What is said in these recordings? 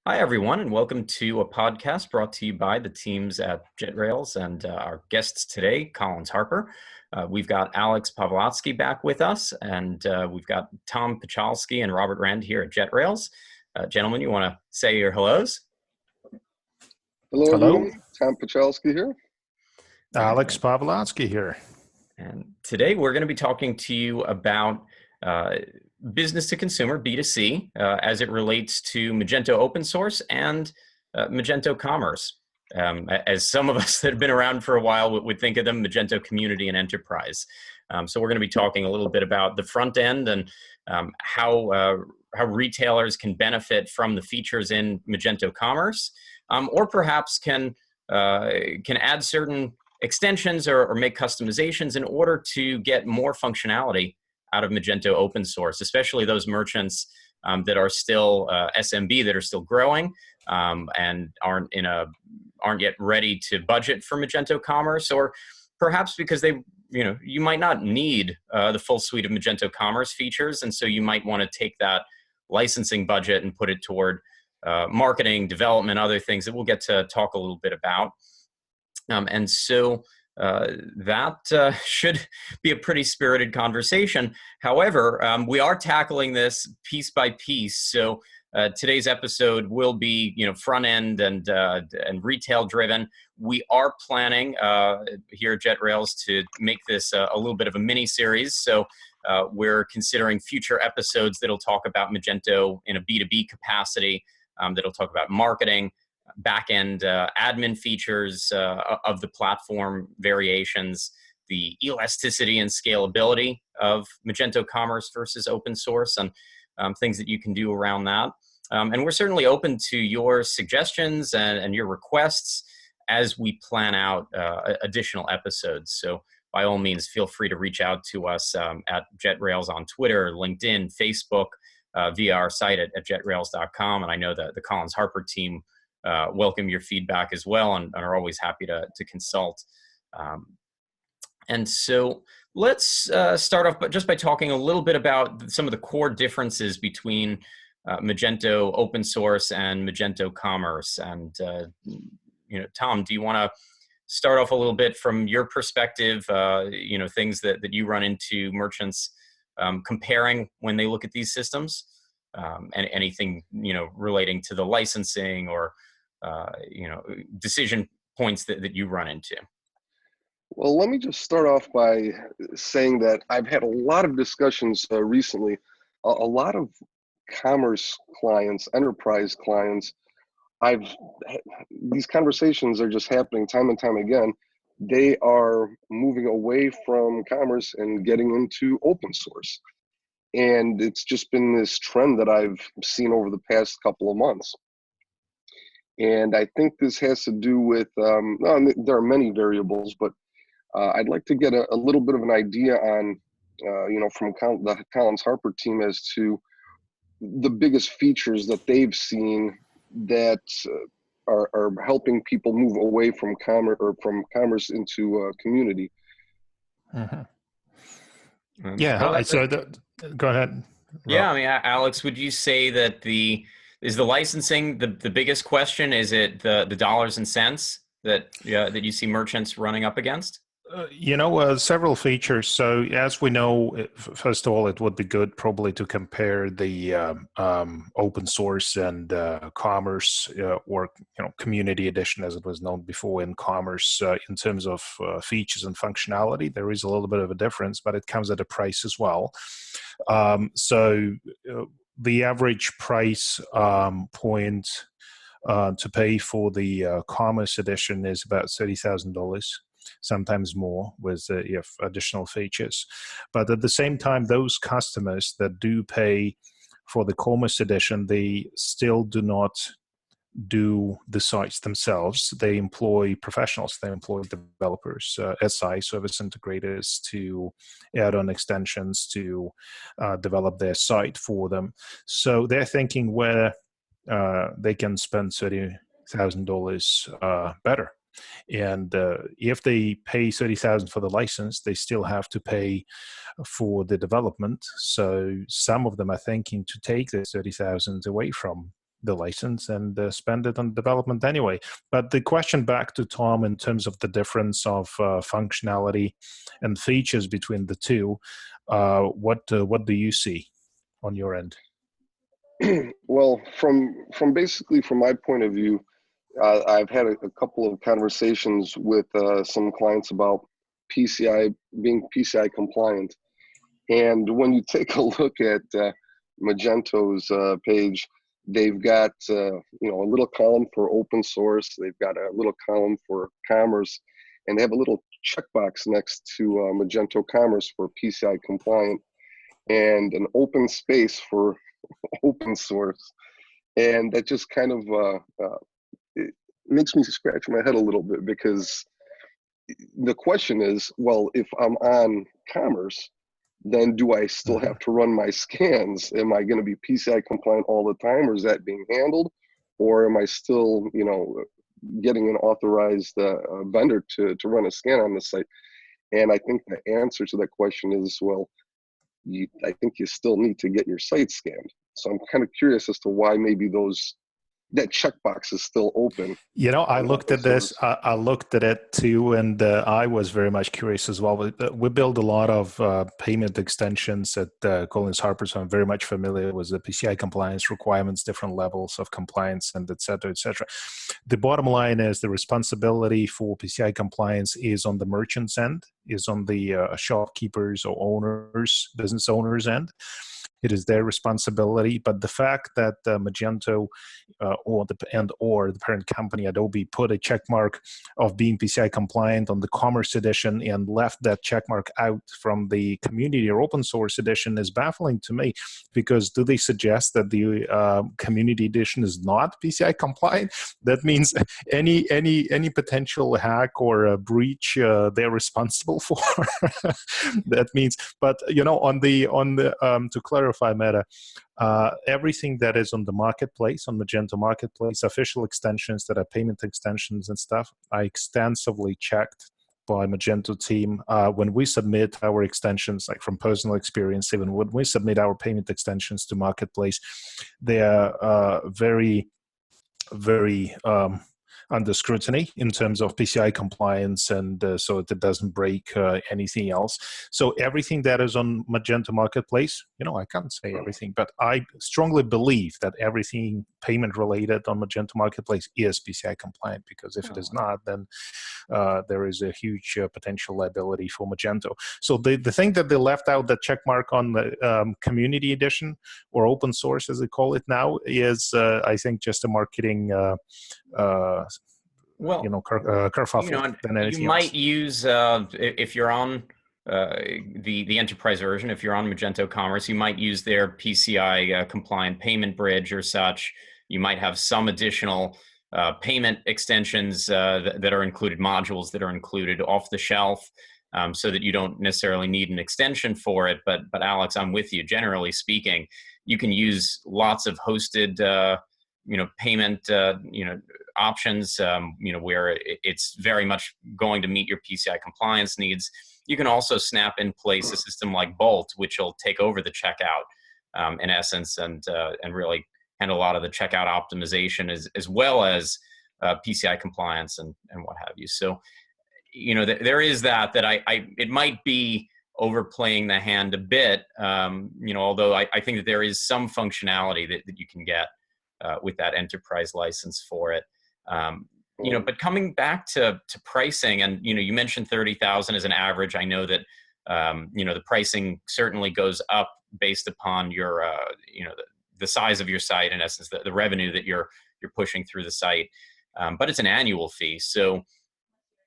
Hi, everyone, and welcome to a podcast brought to you by the teams at JetRails and our guests today, Collins Harper. We've got Alex Povolotski back with us, and we've got Tom Puchalski and Robert Rand here at JetRails. Gentlemen, you want to say your hellos? Hello, Hello. everyone. Tom Puchalski here. Alex Povolotski here. And today we're going to be talking to you about business to consumer, B2C, as it relates to Magento open source and Magento Commerce. As some of us that have been around for a while would think of them, Magento Community and Enterprise. So we're going to be talking a little bit about the front end and how retailers can benefit from the features in Magento Commerce, or perhaps can add certain extensions or make customizations in order to get more functionality out of Magento open source, especially those merchants that are still SMB, that are still growing and aren't yet ready to budget for Magento Commerce, or perhaps because you might not need the full suite of Magento Commerce features, and so you might want to take that licensing budget and put it toward marketing, development, other things that we'll get to talk a little bit about. And so that should be a pretty spirited conversation. However, we are tackling this piece by piece. So today's episode will be, front end and retail driven. We are planning here at JetRails to make this a little bit of a mini series. So we're considering future episodes that'll talk about Magento in a B2B capacity, that'll talk about marketing, back-end admin features of the platform, variations, the elasticity and scalability of Magento Commerce versus open source, and things that you can do around that. And we're certainly open to your suggestions and your requests as we plan out additional episodes. So by all means, feel free to reach out to us at JetRails on Twitter, LinkedIn, Facebook, via our site at jetrails.com. And I know that the Collins Harper team welcome your feedback as well, and are always happy to consult. And so let's start off just by talking a little bit about some of the core differences between Magento open source and Magento Commerce. And Tom, do you want to start off a little bit from your perspective? Things that you run into merchants comparing when they look at these systems, and anything relating to the licensing or decision points that you run into. Well, let me just start off by saying that I've had a lot of discussions recently. A lot of commerce clients, enterprise clients, these conversations are just happening time and time again. They are moving away from commerce and getting into open source. And it's just been this trend that I've seen over the past couple of months. And I think this has to do with, there are many variables, but I'd like to get a little bit of an idea on, from the Collins Harper team as to the biggest features that they've seen that are helping people move away from commerce into community. Mm-hmm. Yeah, go ahead. Yeah, I mean, Alex, would you say that is the licensing the biggest question? Is it the dollars and cents that you see merchants running up against? Several features. So as we know, first of all, it would be good probably to compare the open source and commerce or community edition, as it was known before in commerce, in terms of features and functionality. There is a little bit of a difference, but it comes at a price as well. The average price point to pay for the Commerce edition is about $30,000, sometimes more with additional features. But at the same time, those customers that do pay for the Commerce edition, they still do not do the sites themselves. They employ professionals, they employ developers, SI, service integrators, to add on extensions, to develop their site for them. So they're thinking where they can spend $30,000 better. And if they pay $30,000 for the license, they still have to pay for the development. So some of them are thinking to take the $30,000 away from the license and spend it on development anyway. But the question back to Tom in terms of the difference of functionality and features between the two, what do you see on your end? Well, from my point of view, I've had a couple of conversations with some clients about PCI being PCI compliant, and when you take a look at Magento's page, they've got a little column for open source, they've got a little column for commerce, and they have a little checkbox next to Magento Commerce for PCI compliant, and an open space for open source. And that just kind of it makes me scratch my head a little bit, because the question is, well, if I'm on commerce, then do I still have to run my scans? Am I going to be PCI compliant all the time, or is that being handled? Or am I still, getting an authorized vendor to run a scan on the site? And I think the answer to that question is, well, I think you still need to get your site scanned. So I'm kind of curious as to why maybe that checkbox is still open. I looked at this. I looked at it too, and I was very much curious as well. We build a lot of payment extensions at Collins Harper, so I'm very much familiar with the PCI compliance requirements, different levels of compliance, and et cetera, et cetera. The bottom line is the responsibility for PCI compliance is on the merchant's end, is on the shopkeepers or owners, business owners' end. It is their responsibility, but the fact that Magento or the parent company Adobe put a check mark of being PCI compliant on the Commerce Edition and left that check mark out from the Community or Open Source Edition is baffling to me. Because do they suggest that the Community Edition is not PCI compliant? That means any potential hack or a breach they're responsible for. That means, but on the to clarify matter, everything that is on the marketplace, on Magento Marketplace, official extensions that are payment extensions and stuff, I extensively checked by Magento team. When we submit our extensions, like from personal experience, even when we submit our payment extensions to Marketplace, they are very, very under scrutiny in terms of PCI compliance, and so it doesn't break anything else. So everything that is on Magento Marketplace, I can't say everything, but I strongly believe that everything payment related on Magento Marketplace is PCI compliant, because if it is not, then there is a huge potential liability for Magento. So the thing that they left out, the check mark on the Community Edition, or open source as they call it now, is I think just a marketing kerfuffle than anything you might else. use if you're on the enterprise version, if you're on Magento Commerce, you might use their PCI compliant payment bridge or such. You might have some additional payment extensions that are included, modules that are included off the shelf, so that you don't necessarily need an extension for it. But Alex, I'm with you. Generally speaking, you can use lots of hosted payment options, where it's very much going to meet your PCI compliance needs. You can also snap in place a system like Bolt, which will take over the checkout in essence, and really handle a lot of the checkout optimization as well as PCI compliance and what have you. So, there is that it might be overplaying the hand a bit, although I think that there is some functionality that you can get with that enterprise license for it. But coming back to pricing, and you mentioned 30,000 as an average. I know that the pricing certainly goes up based upon your the size of your site, in essence, the revenue that you're pushing through the site. But it's an annual fee. So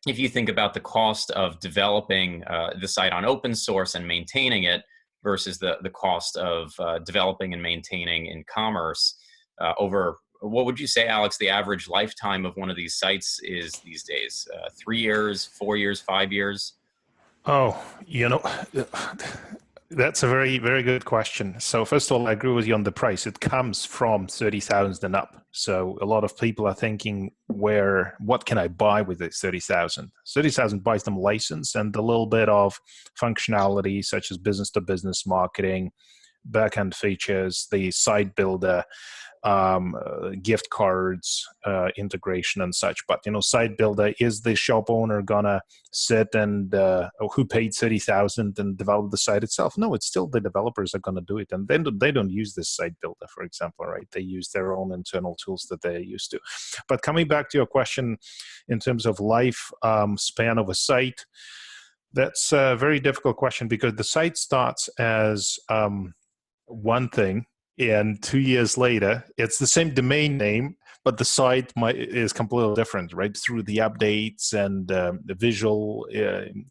if you think about the cost of developing the site on open source and maintaining it versus the cost of developing and maintaining in commerce, over, what would you say, Alex, the average lifetime of one of these sites is these days? 3 years, 4 years, 5 years? Oh, that's a very, very good question. So first of all, I agree with you on the price. It comes from 30,000 and up. So a lot of people are thinking, what can I buy with this 30,000? 30,000 buys them license and a little bit of functionality, such as business-to-business marketing, backend features, the site builder, gift cards, integration and such. But, site builder, is the shop owner gonna sit and who paid 30,000 and develop the site itself? No, it's still the developers are gonna do it, and then they don't use this site builder, for example, right? They use their own internal tools that they're used to. But coming back to your question, in terms of life span of a site, that's a very difficult question, because the site starts as one thing, and 2 years later, it's the same domain name, but the site is completely different, right? Through the updates and the visual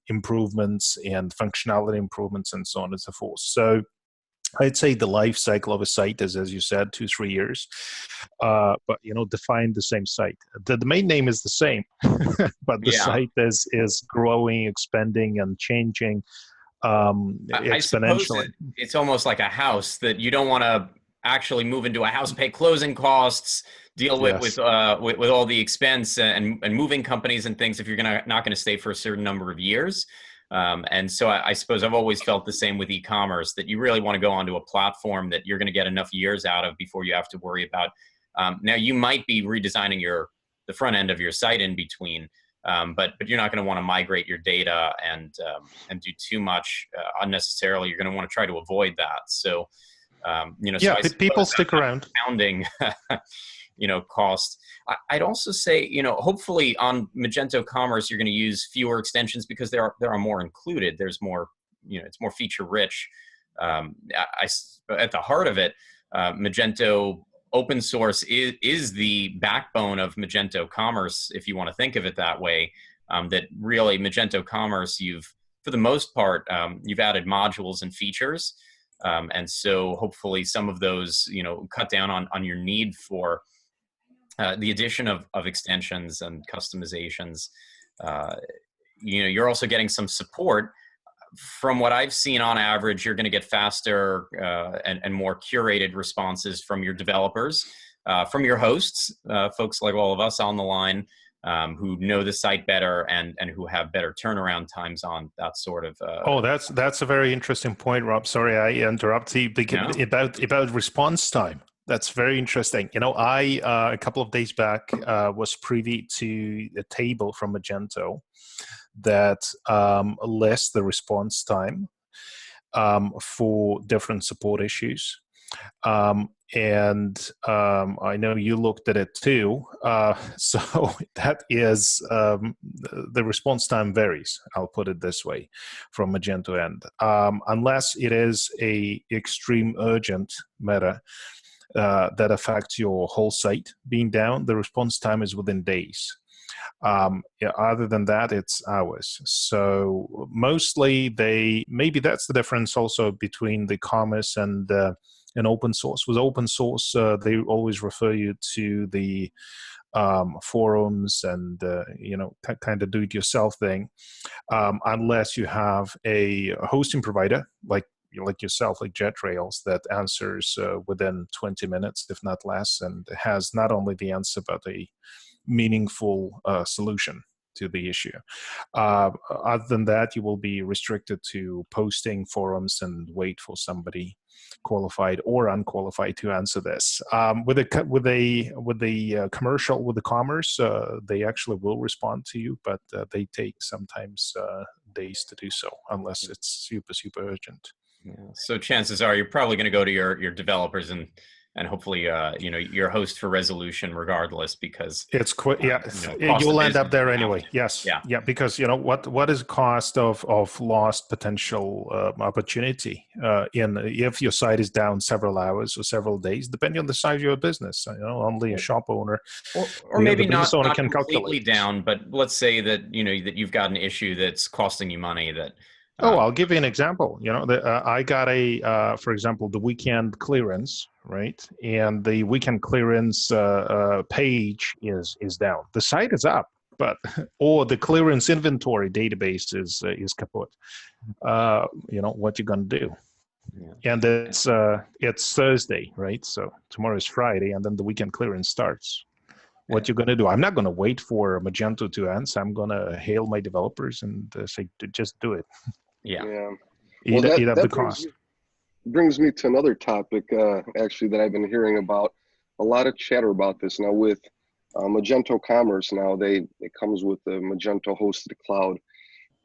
improvements and functionality improvements and so on and so forth. So I'd say the life cycle of a site is, as you said, 2-3 years. But, define the same site. The domain name is the same, but the site is growing, expanding, and changing exponentially. It's almost like a house that you don't want to actually move into a house, pay closing costs, deal with all the expense and moving companies and things if you're not going to stay for a certain number of years. And so I suppose I've always felt the same with e-commerce, that you really want to go onto a platform that you're going to get enough years out of before you have to worry about. Now you might be redesigning the front end of your site in between, but you're not going to want to migrate your data and do too much unnecessarily. You're going to want to try to avoid that. So, so people stick around. Compounding, cost. I'd also say, hopefully on Magento Commerce, you're going to use fewer extensions because there are more included. There's more, it's more feature rich. At the heart of it, Magento open source is the backbone of Magento Commerce, if you want to think of it that way. That really Magento Commerce, for the most part, you've added modules and features. And so hopefully some of those, cut down on your need for the addition of extensions and customizations. You're also getting some support. From what I've seen, on average, you're going to get faster and more curated responses from your developers, from your hosts, folks like all of us on the line, who know the site better and who have better turnaround times on that sort of. That's a very interesting point, Rob. Sorry, I interrupted you. About response time. That's very interesting. I a couple of days back was privy to a table from Magento that lists the response time for different support issues. And I know you looked at it too. So that is, the response time varies, I'll put it this way, from Magento end. Unless it is a extreme urgent matter that affects your whole site being down, the response time is within days. Other than that, it's hours. So mostly maybe that's the difference also between the commerce and open source. With open source, they always refer you to the forums and kind of do-it-yourself thing, unless you have a hosting provider like yourself, like JetRails, that answers within 20 minutes, if not less, and has not only the answer but a meaningful solution to the issue. Other than that, you will be restricted to posting forums and wait for somebody qualified or unqualified to answer this. With the commerce, they actually will respond to you, but they take sometimes days to do so, unless it's super, super urgent. Yeah. So chances are you're probably going to go to your developers and hopefully your host for resolution regardless, because it's quick. You'll end up there anyway. Yes. Yeah. Because what is cost of lost potential opportunity if your site is down several hours or several days, depending on the size of your business. Only a shop owner or maybe not completely down, but let's say that that you've got an issue that's costing you money that. I'll give you an example. I got for example, the weekend clearance, right? And the weekend clearance page is down. The site is up, or the clearance inventory database is kaput. What you gonna do? Yeah. And it's Thursday, right? So tomorrow is Friday, and then the weekend clearance starts. What you're going to do? I'm not going to wait for Magento to answer. I'm going to hail my developers and say, just do it. Yeah. Well, eat up the cost. Brings me to another topic, actually, that I've been hearing about. a lot of chatter about this now with Magento Commerce. Now it comes with the Magento hosted cloud,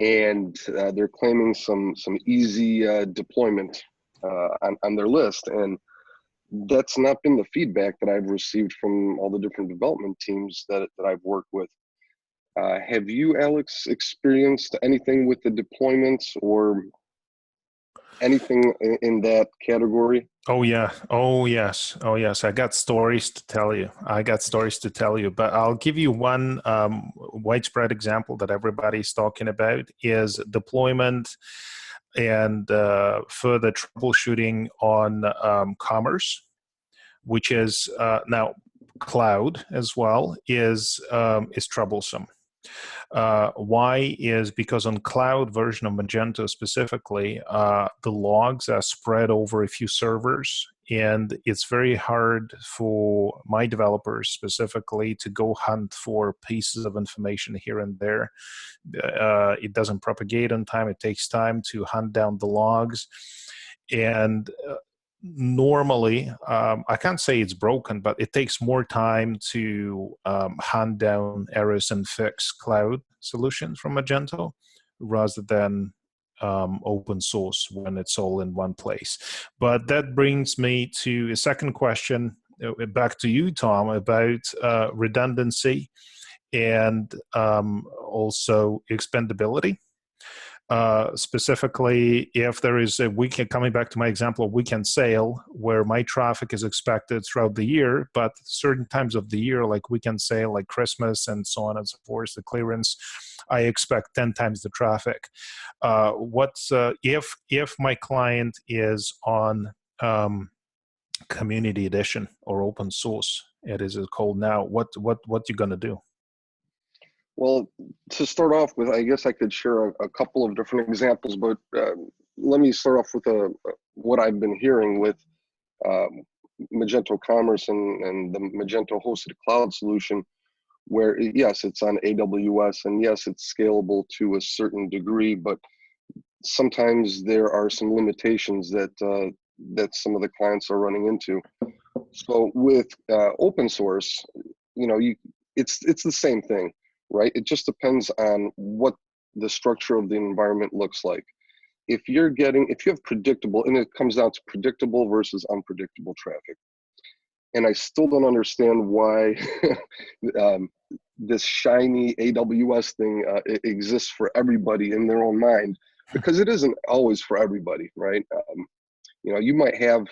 and they're claiming some easy deployment on their list, and that's not been the feedback that I've received from all the different development teams that I've worked with. Have you, Alex, experienced anything with the deployments or anything in that category? Oh yeah. Oh yes. Oh yes. I got stories to tell you. But I'll give you one widespread example that everybody's talking about is deployment and further troubleshooting on commerce, which is now cloud as well, is troublesome. Why is because on cloud version of Magento specifically, the logs are spread over a few servers, and it's very hard for my developers specifically to go hunt for pieces of information here and there. It doesn't propagate on time. It takes time to hunt down the logs. And normally, I can't say it's broken, but it takes more time to hunt down errors and fix cloud solutions from Magento rather than open source when it's all in one place. But that brings me to a second question, back to you, Tom, about redundancy and also expandability. Specifically, if there is a weekend, coming back to my example of weekend sale, where my traffic is expected throughout the year, but certain times of the year, like weekend sale, like Christmas and so on and so forth, the clearance, I expect 10 times the traffic. If my client is on Community Edition or open source, it is called now, what you gonna do? Well, to start off with, I guess I could share a couple of different examples, but let me start off with what I've been hearing with Magento Commerce and the Magento hosted cloud solution, where yes, it's on AWS, and yes, it's scalable to a certain degree, but sometimes there are some limitations that some of the clients are running into. So with open source, it's the same thing. Right? It just depends on what the structure of the environment looks like. If you have predictable, and it comes down to predictable versus unpredictable traffic. And I still don't understand why this shiny AWS thing exists for everybody in their own mind, because it isn't always for everybody, right? You might have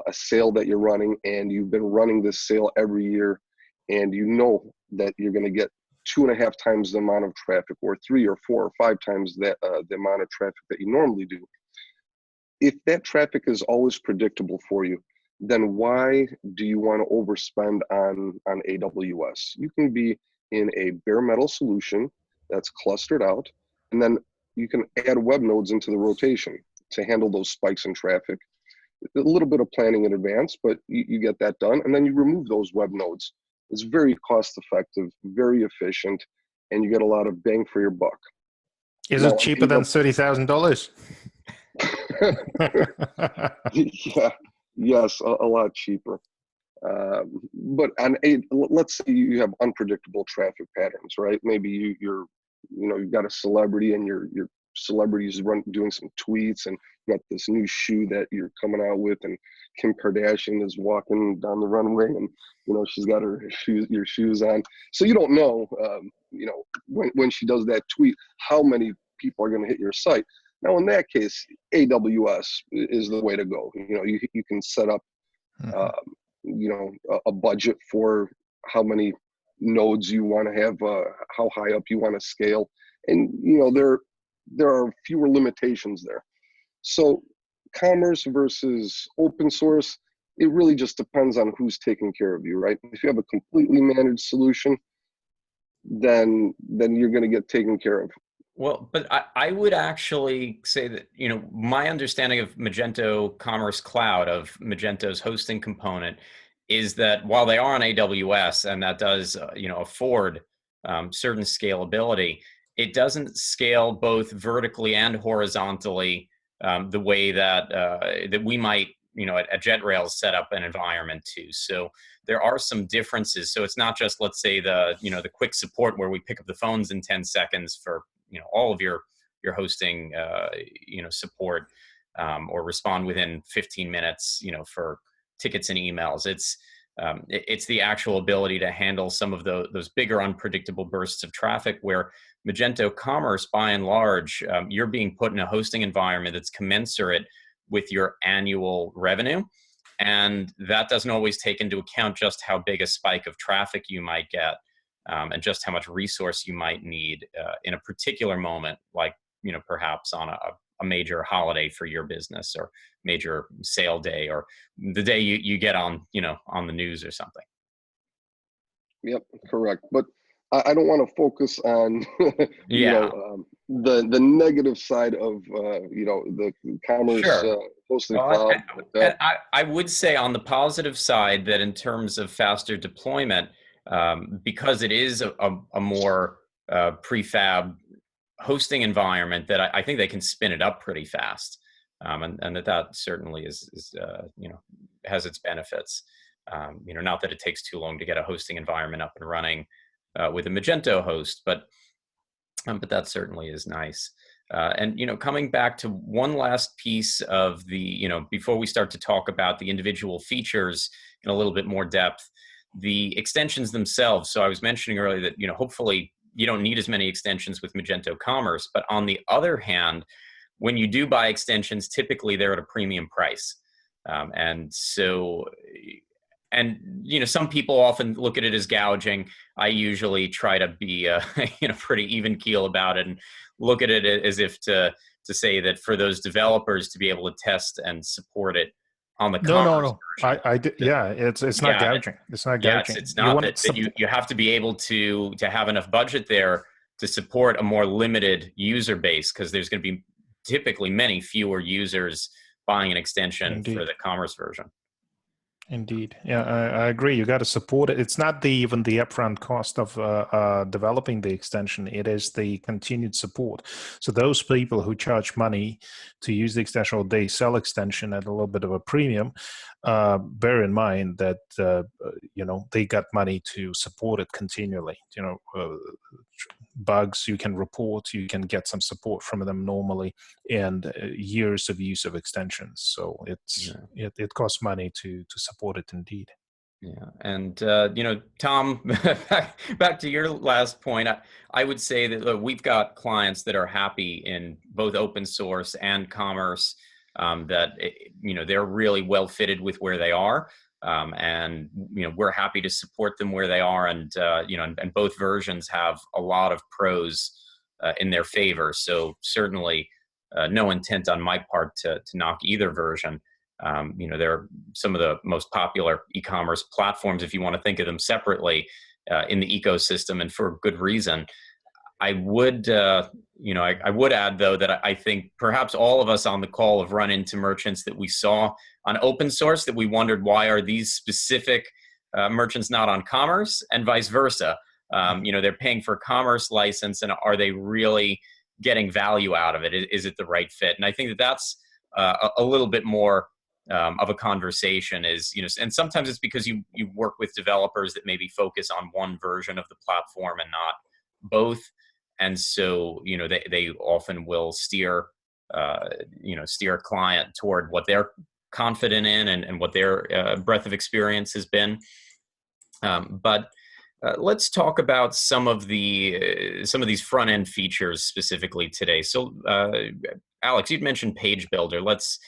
a sale that you're running, and you've been running this sale every year, and you know that you're going to get 2.5 times the amount of traffic, or 3 or 4 or 5 times the amount of traffic that you normally do. If that traffic is always predictable for you, then why do you want to overspend on AWS? You can be in a bare metal solution that's clustered out, and then you can add web nodes into the rotation to handle those spikes in traffic. A little bit of planning in advance, but you get that done, and then you remove those web nodes. It's very cost effective, very efficient, and you get a lot of bang for your buck. Is it cheaper than $30,000? Yeah, yes, a lot cheaper. But let's say you have unpredictable traffic patterns, right? Maybe you've got a celebrity, and your celebrities doing some tweets, and you got this new shoe that you're coming out with, and Kim Kardashian is walking down the runway, and she's got your shoes on. So you don't know, when she does that tweet, how many people are going to hit your site. Now, in that case, AWS is the way to go. You can set up, a budget for how many nodes you want to have, how high up you want to scale, and there are fewer limitations there. So commerce versus open source, it really just depends on who's taking care of you, right? If you have a completely managed solution, then you're going to get taken care of. Well, but I would actually say that, my understanding of Magento Commerce Cloud, of Magento's hosting component, is that while they are on AWS, and that does, afford certain scalability, it doesn't scale both vertically and horizontally the way that that we might, at JetRails set up an environment too. So there are some differences. So it's not just, let's say, the quick support where we pick up the phones in 10 seconds for all of your hosting support, or respond within 15 minutes for tickets and emails. It's the actual ability to handle some of those bigger unpredictable bursts of traffic where Magento Commerce, by and large, you're being put in a hosting environment that's commensurate with your annual revenue. And that doesn't always take into account just how big a spike of traffic you might get, and just how much resource you might need in a particular moment, like perhaps on a major holiday for your business, or major sale day, or the day you get on the news or something. Yep, correct. But I don't want to focus on the negative side of the commerce hosting cloud. I would say on the positive side that in terms of faster deployment, because it is a more prefab hosting environment, that I think they can spin it up pretty fast, and that certainly is has its benefits. Not that it takes too long to get a hosting environment up and running with a Magento host, but that certainly is nice. And coming back to one last piece of the before we start to talk about the individual features in a little bit more depth, the extensions themselves. So I was mentioning earlier that hopefully you don't need as many extensions with Magento Commerce, but on the other hand, when you do buy extensions, typically they're at a premium price, and so. And some people often look at it as gouging. I usually try to be pretty even keel about it and look at it as if to say that for those developers to be able to test and support it on the commerce version, it's not gouging. It's not gouging. Yes, it's not that you have to be able to have enough budget there to support a more limited user base, because there's going to be typically many fewer users buying an extension for the commerce version. Indeed. Yeah, I agree. You got to support it. It's not even the upfront cost of developing the extension. It is the continued support. So those people who charge money to use the extension, or they sell extension at a little bit of a premium, bear in mind that, they got money to support it continually. Bugs you can report, you can get some support from them normally, and years of use of extensions. So it costs money to support it indeed. Yeah, and Tom, back to your last point, I would say that we've got clients that are happy in both open source and commerce, that they're really well fitted with where they are. And we're happy to support them where they are, and and both versions have a lot of pros in their favor. So certainly, no intent on my part to knock either version. They're some of the most popular e-commerce platforms, if you want to think of them separately, in the ecosystem, and for good reason. I would, I would add though that I think perhaps all of us on the call have run into merchants that we saw on open source that we wondered, why are these specific merchants not on commerce, and vice versa. They're paying for a commerce license, and are they really getting value out of it? Is it the right fit? And I think that's a little bit more of a conversation, and sometimes it's because you work with developers that maybe focus on one version of the platform and not both. And so, they often will steer a client toward what they're confident in and what their breadth of experience has been. But let's talk about some of these front end features specifically today. So, Alex, you'd mentioned Page Builder. Let's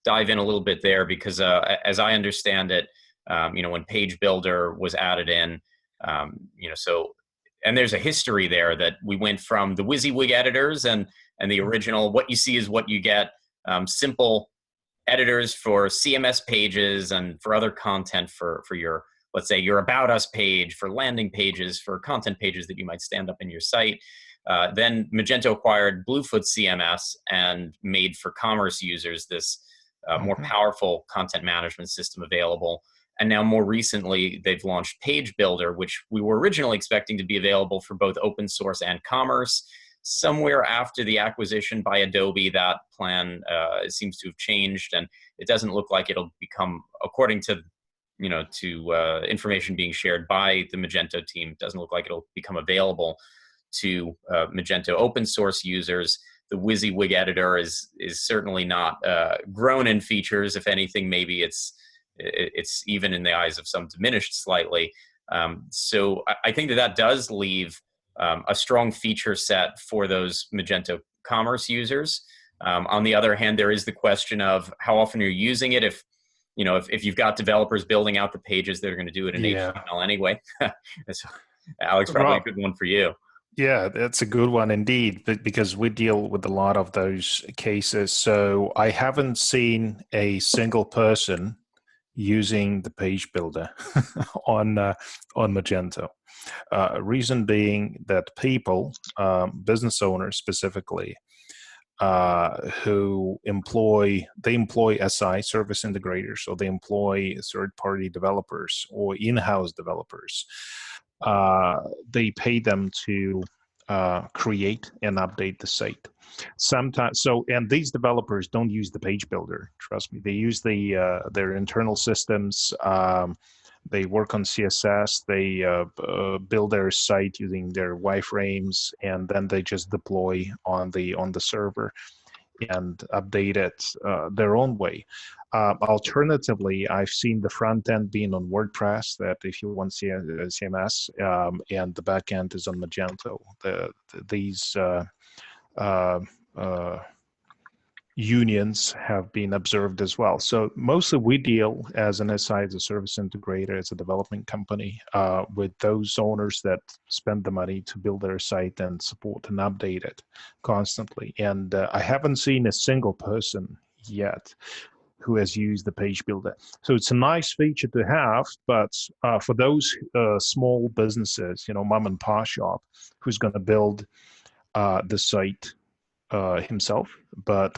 dive in a little bit there, because as I understand it, when Page Builder was added in, and there's a history there that we went from the WYSIWYG editors and the original what you see is what you get, simple editors for CMS pages and for other content for your, let's say, your About Us page, for landing pages, for content pages that you might stand up in your site. Then Magento acquired Bluefoot CMS and made for commerce users this more powerful content management system available. And now more recently, they've launched Page Builder, which we were originally expecting to be available for both open source and commerce. somewhere after the acquisition by Adobe, that plan seems to have changed, and it doesn't look like it'll become, according to information being shared by the Magento team, it doesn't look like it'll become available to Magento open source users. The WYSIWYG editor is certainly not grown in features. If anything, maybe it's even in the eyes of some diminished slightly. So I think that does leave a strong feature set for those Magento Commerce users. On the other hand, there is the question of how often you're using it. If you've got developers building out the pages, they're going to do it in HTML anyway. So, Alex, probably a good one for you. Yeah, that's a good one indeed, because we deal with a lot of those cases. So I haven't seen a single person using the page builder on Magento. Reason being that people, business owners specifically, who employ SI, service integrators, or they employ third-party developers or in-house developers. They pay them to create and update the site. Sometimes, and these developers don't use the page builder. Trust me, they use their internal systems. They work on CSS. They build their site using their wireframes, and then they just deploy on the server and update it their own way. Alternatively, I've seen the front end being on WordPress, that if you want CMS, and the back end is on Magento. These unions have been observed as well. So mostly we deal as an SI, as a service integrator, as a development company, with those owners that spend the money to build their site and support and update it constantly. And I haven't seen a single person yet who has used the page builder. So it's a nice feature to have, but for those small businesses, mom and pop shop, who's going to build the site himself,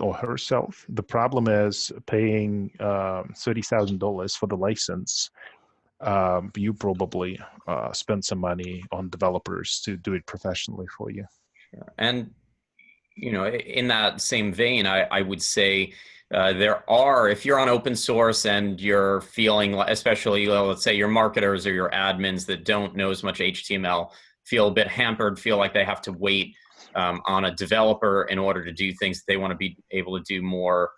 or herself. The problem is paying $30,000 for the license. You probably spend some money on developers to do it professionally for you. Sure. And in that same vein, I would say there are, if you're on open source and you're feeling, especially let's say your marketers or your admins that don't know as much HTML, feel a bit hampered, feel like they have to wait on a developer in order to do things that they want to be able to do more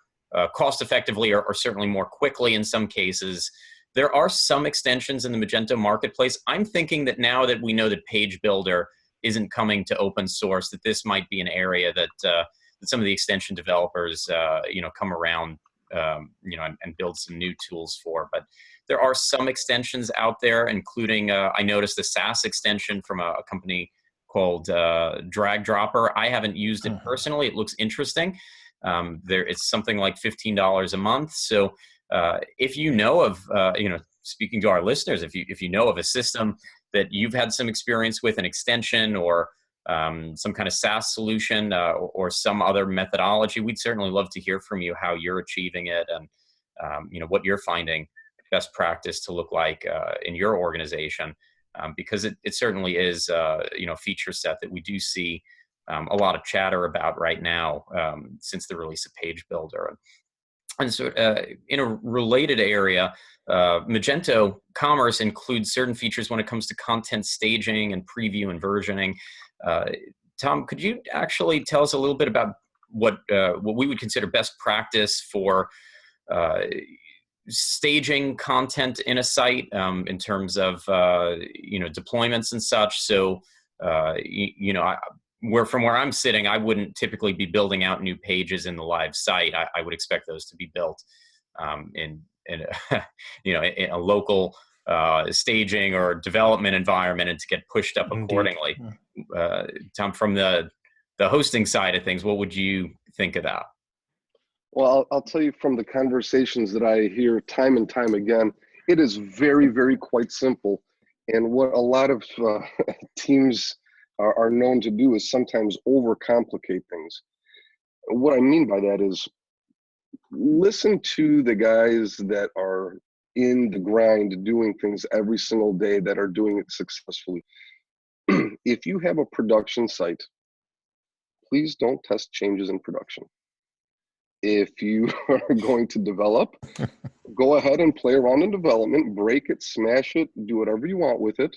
cost effectively, or certainly more quickly in some cases. There are some extensions in the Magento marketplace. I'm thinking that now that we know that Page Builder isn't coming to open source, that this might be an area that some of the extension developers come around and build some new tools for. But there are some extensions out there, including I noticed the SaaS extension from a company called Drag Dropper. I haven't used it personally. It looks interesting. It's something like $15 a month. So if you know of, speaking to our listeners, if you know of a system that you've had some experience with, an extension or some kind of SaaS solution or some other methodology, we'd certainly love to hear from you how you're achieving it, and what you're finding best practice to look like in your organization. Because it certainly is, a feature set that we do see a lot of chatter about right now since the release of Page Builder. And so in a related area, Magento Commerce includes certain features when it comes to content staging and preview and versioning. Tom, could you actually tell us a little bit about what we would consider best practice for staging content in a site in terms of deployments and such? So from where I'm sitting, I wouldn't typically be building out new pages in the live site. I would expect those to be built in a local staging or development environment and to get pushed up accordingly. Tom, from the hosting side of things, what would you think of that? Well, I'll tell you from the conversations that I hear time and time again, it is very, very quite simple. And what a lot of teams are known to do is sometimes overcomplicate things. What I mean by that is listen to the guys that are in the grind doing things every single day that are doing it successfully. If you have a production site please don't test changes in production. If you are going to develop, go ahead and play around in development, break it, smash it, do whatever you want with it.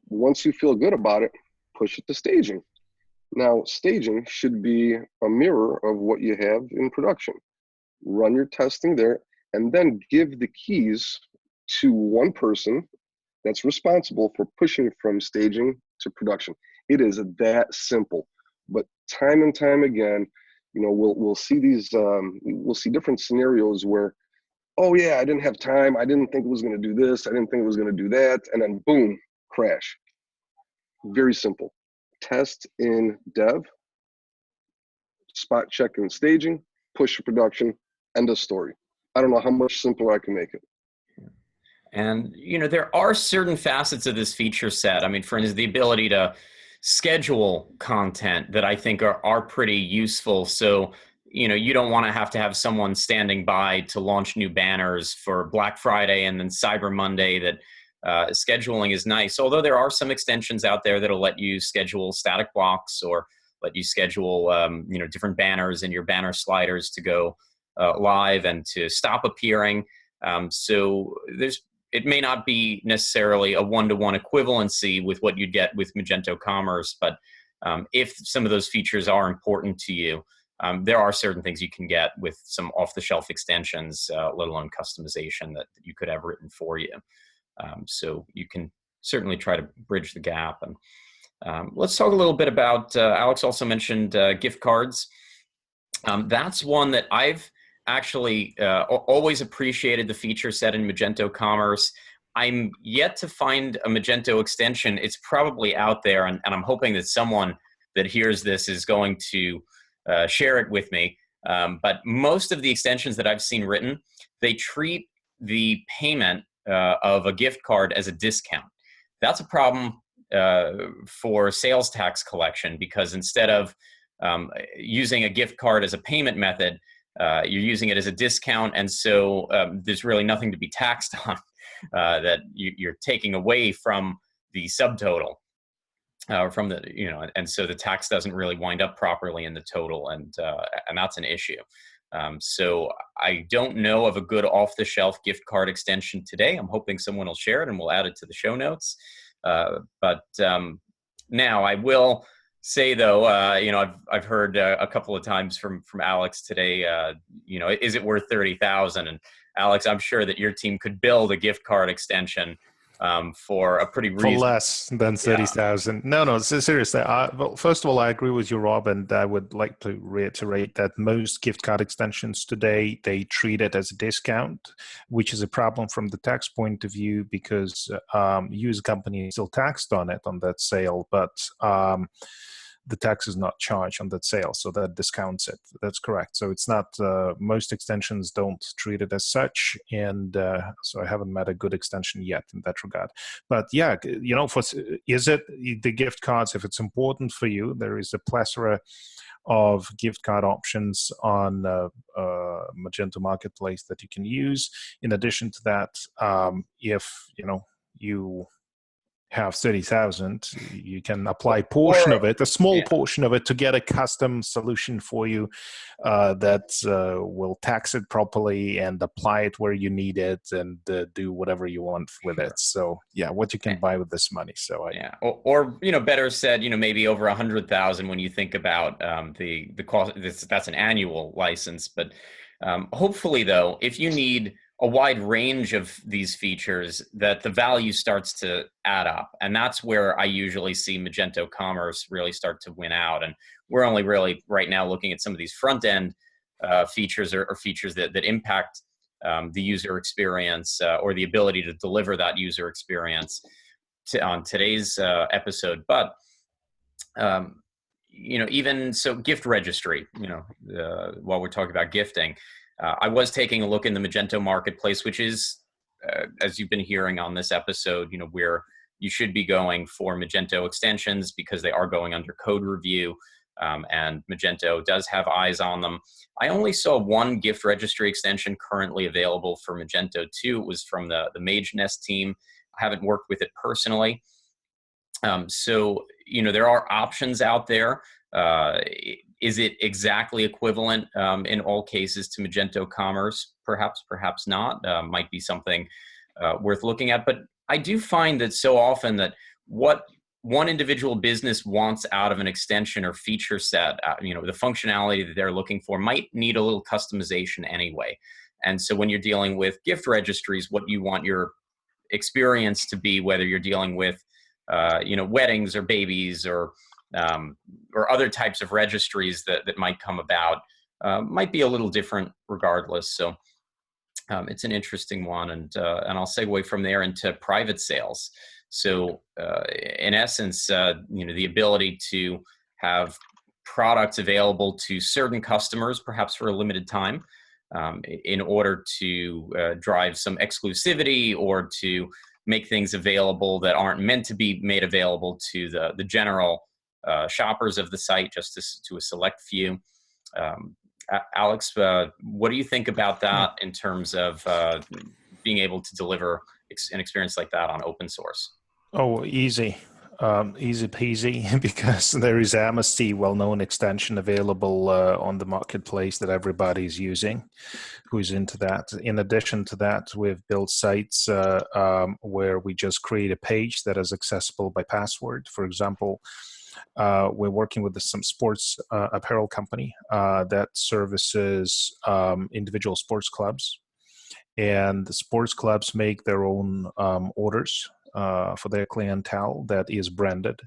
Once you feel good about it, push it to staging. Now, staging should be a mirror of what you have in production. Run your testing there, and then give the keys to one person that's responsible for pushing from staging to production. It is that simple. But time and time again, we'll see these, we'll see different scenarios where, oh yeah, I didn't have time. I didn't think it was going to do this. I didn't think it was going to do that. And then boom, crash. Very simple. Test in dev, spot check in staging, push to production, end of story. I don't know how much simpler I can make it. And, there are certain facets of this feature set. I mean, for instance, the ability to schedule content that I think are pretty useful. So, you don't want to have someone standing by to launch new banners for Black Friday and then Cyber Monday. That scheduling is nice. Although there are some extensions out there that'll let you schedule static blocks or let you schedule, different banners in your banner sliders to go live and to stop appearing. So it may not be necessarily a one-to-one equivalency with what you'd get with Magento Commerce, but if some of those features are important to you, there are certain things you can get with some off-the-shelf extensions, let alone customization that you could have written for you. So you can certainly try to bridge the gap. And let's talk a little bit about, Alex also mentioned gift cards. That's one that I've actually always appreciated the feature set in Magento Commerce. I'm yet to find a Magento extension. It's probably out there, and I'm hoping that someone that hears this is going to share it with me. But most of the extensions that I've seen written, they treat the payment of a gift card as a discount. That's a problem for sales tax collection, because instead of using a gift card as a payment method, you're using it as a discount, and so there's really nothing to be taxed on that you're taking away from the subtotal, from the and so the tax doesn't really wind up properly in the total, and that's an issue. So I don't know of a good off-the-shelf gift card extension today. I'm hoping someone will share it and we'll add it to the show notes. But now I will say, though, I've heard a couple of times from Alex today, is it worth $30,000? And Alex, I'm sure that your team could build a gift card extension for a pretty reasonable, for less than 30,000. Yeah. No, seriously. Well, first of all, I agree with you, Rob, and I would like to reiterate that most gift card extensions today, they treat it as a discount, which is a problem from the tax point of view, because you as a company is still taxed on it, on that sale, but the tax is not charged on that sale, so that discounts it. That's correct. So it's not, most extensions don't treat it as such, and so I haven't met a good extension yet in that regard. But yeah, is it the gift cards, if it's important for you, there is a plethora of gift card options on Magento Marketplace that you can use. In addition to that, if you have 30,000, you can apply a portion of it, a small portion of it, to get a custom solution for you that will tax it properly and apply it where you need it, and do whatever you want with it. So yeah, what you can buy with this money. So or better said, maybe over 100,000 when you think about the cost. That's an annual license, but hopefully, though, if you need a wide range of these features, that the value starts to add up. And that's where I usually see Magento Commerce really start to win out. And we're only really right now looking at some of these front end features or features that impact the user experience or the ability to deliver that user experience on today's episode. But even so, gift registry, while we're talking about gifting, I was taking a look in the Magento Marketplace, which is, as you've been hearing on this episode, where you should be going for Magento extensions, because they are going under code review, and Magento does have eyes on them. I only saw one gift registry extension currently available for Magento 2. It was from the MageNest team. I haven't worked with it personally. So, there are options out there. Is it exactly equivalent in all cases to Magento Commerce? Perhaps, perhaps not. Might be something worth looking at. But I do find that so often that what one individual business wants out of an extension or feature set, the functionality that they're looking for might need a little customization anyway. And so when you're dealing with gift registries, what you want your experience to be, whether you're dealing with weddings or babies or other types of registries that might come about, might be a little different regardless. So it's an interesting one, and I'll segue from there into private sales. So in essence, the ability to have products available to certain customers, perhaps for a limited time, in order to drive some exclusivity or to make things available that aren't meant to be made available to the general shoppers of the site, just to a select few. Alex, what do you think about that in terms of being able to deliver an experience like that on open source? Oh, easy. Easy peasy, because there is Amnesty, well-known extension available on the marketplace that everybody's using who's into that. In addition to that, we've built sites where we just create a page that is accessible by password. For example, we're working with some sports apparel company that services individual sports clubs, and the sports clubs make their own orders for their clientele that is branded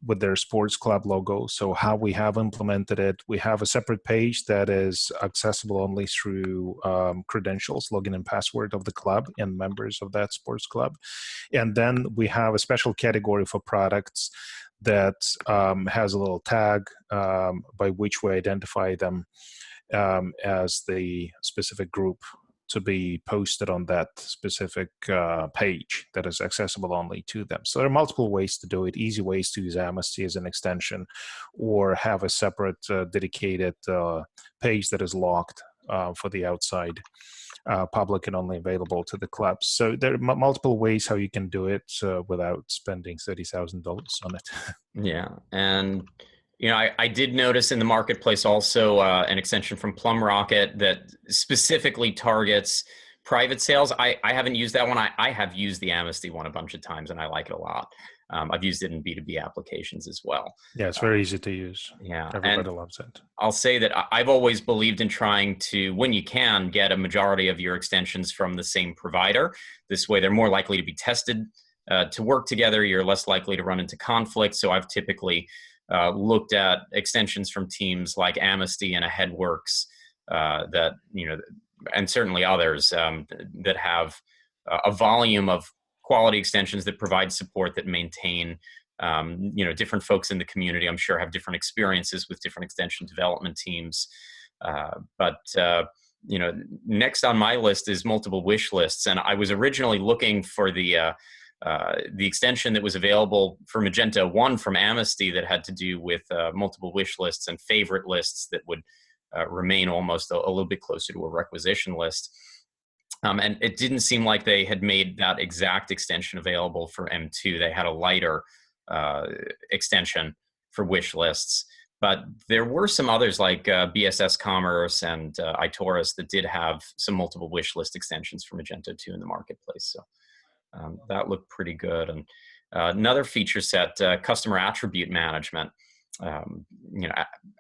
with their sports club logo. So how we have implemented it, we have a separate page that is accessible only through credentials, login and password of the club and members of that sports club. And then we have a special category for products that has a little tag by which we identify them as the specific group to be posted on that specific page that is accessible only to them. So there are multiple ways to do it, easy ways to use Amnesty as an extension, or have a separate dedicated page that is locked for the outside public and only available to the clubs. So there are multiple ways how you can do it without spending $30,000 on it. Yeah, and I did notice in the marketplace also an extension from Plum Rocket that specifically targets private sales. I haven't used that one. I have used the Amnesty one a bunch of times, and I like it a lot. I've used it in B2B applications as well. Yeah, it's very easy to use. Yeah, everybody loves it. I'll say that I've always believed in trying to, when you can, get a majority of your extensions from the same provider. This way, they're more likely to be tested to work together. You're less likely to run into conflict. So I've typically looked at extensions from teams like Amnesty and Aheadworks that, and certainly others that have a volume of quality extensions that provide support, that maintain, different folks in the community, I'm sure, have different experiences with different extension development teams. But next on my list is multiple wish lists. And I was originally looking for the extension that was available for Magento 1 from Amnesty that had to do with multiple wish lists and favorite lists that would remain almost a little bit closer to a requisition list. And it didn't seem like they had made that exact extension available for M2. They had a lighter extension for wish lists. But there were some others like BSS Commerce and iTorus that did have some multiple wish list extensions for Magento 2 in the marketplace. So that looked pretty good. And another feature set, customer attribute management.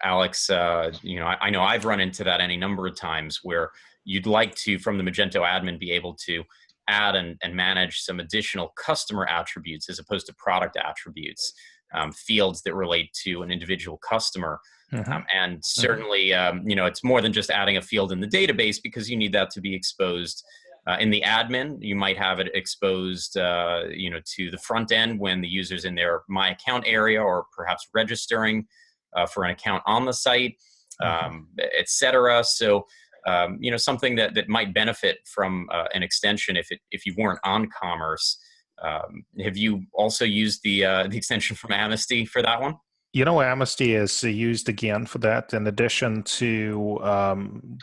Alex, I know I've run into that any number of times where you'd like to, from the Magento admin, be able to add and manage some additional customer attributes as opposed to product attributes, fields that relate to an individual customer. And certainly, it's more than just adding a field in the database, because you need that to be exposed in the admin. You might have it exposed, to the front end when the user's in their My Account area, or perhaps registering for an account on the site, et cetera. So, something that might benefit from an extension if you weren't on Commerce. Have you also used the extension from Amnesty for that one? You know, Amnesty is used again for that. In addition to